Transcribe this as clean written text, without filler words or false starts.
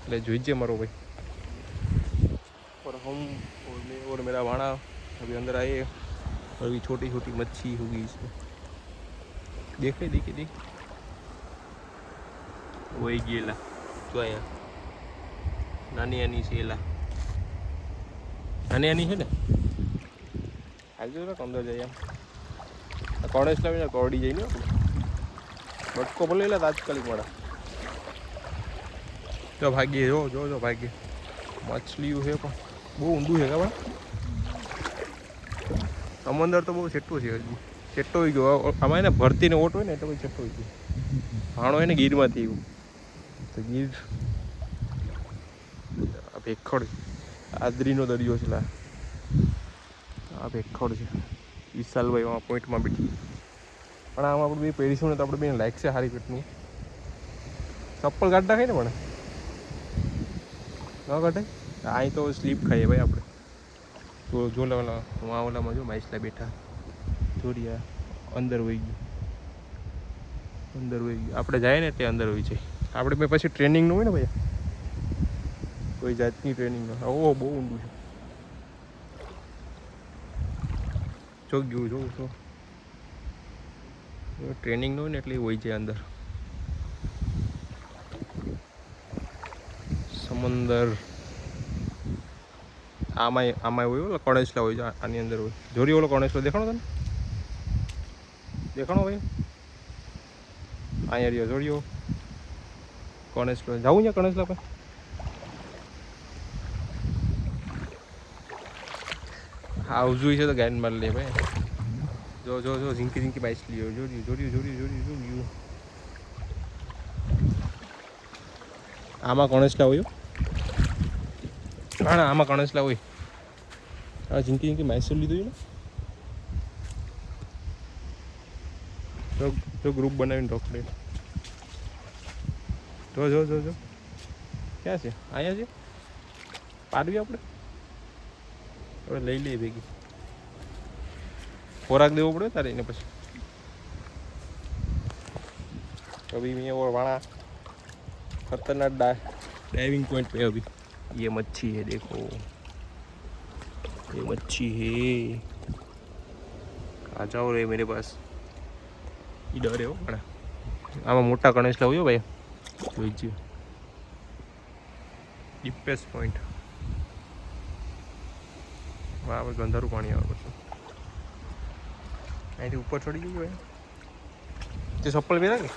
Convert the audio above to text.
ले जोइए मारो भाई। और हम और मेरा वाणा अभी अंदर आए और अभी छोटी छोटी मच्छी होगी इसमें। देखे देखे देख वही गेला जो आया नानी नानी सेला नानी नानी है ने आज जो अंदर जाइए कौन लावी कौड़ी जाइए बटको बोले तात्कालिक मारा जो भाग्य जो जो जो भाग्य मछली है पण बहु ऊंडू है क्या समंदर तो बहुत छेटू है हजी छेटो ही गयो आम ने भरती ने ओट हो तो भाई छेटो गयो भाणो है ने गीर में तो गीर आ भेखड़ आदरी नो दरियो है आ भेखड़ है विशाल भाई वहाँ पॉइंट में बैठी पण आम आप पेरीशू ने तो अपने बेन लाइक से हारी पेटनी चप्पल काढ़ा खाई ने पण न काढ़े आई तो स्लीप खाई भाई आप तो जो वाला वहाँ वाला में जो माइसला बैठा जोड़िया अंदर वही गई अंदर वही गई आप जाए ने ते अंदर वही जाए આપણે બે પછી ટ્રેનિંગ નું હોય ને ભાઈ કોઈ જાતની ટ્રેનિંગ ન ઓ બહુ ઊંડું છે જો ગયું જોઉં તો ટ્રેનિંગ નું હોય ને એટલે હોય જાય અંદર સમંદર આમાં આમાં હોય ઓલો કણેસલા હોય છે આની અંદર હોય જોરી ઓલો કણેસલો દેખાણો તને દેખાણો ભાઈ અહીંયા રહ્યો જોડ્યો કણેસલો જાવું ત્યાં કણેસલા પર આવજું છે તો ગાયન માર લે ભાઈ જો જો જો ઝીંકી ઝીંકી બાઈસ લ્યો જોડ્યું જોડ્યું જોડ્યું જોડ્યું જોડ્યું આમાં કણેસલા હોય ના ના આમાં કણેસલા હોય હા ઝીંકી ઝીંકી માઇસલ લીધું ને જો ગ્રુપ બનાવીને રોકડે જો જો જો જો ક્યાં છે અહીંયા છે પાડવી આપણે હવે લઈ લઈએ ભેગી ખોરાક દેવો પડે તારે એને પછી अभी मैं और वाणा खतरनाक डाइविंग पॉइंट पे अभी ये मच्छी है देखो ये मच्छी है आ जाओ रे मेरे पास इधर है वो वाणा आम मोटा कणेसला हो भाई જોઈજે ડીપેસ્ટ પોઈન્ટ વાહ ગંધારું પાણી આવે પછી અહીંથી ઉપર ચડી ગયું ભાઈ તે ચપ્પલ પહેરા કે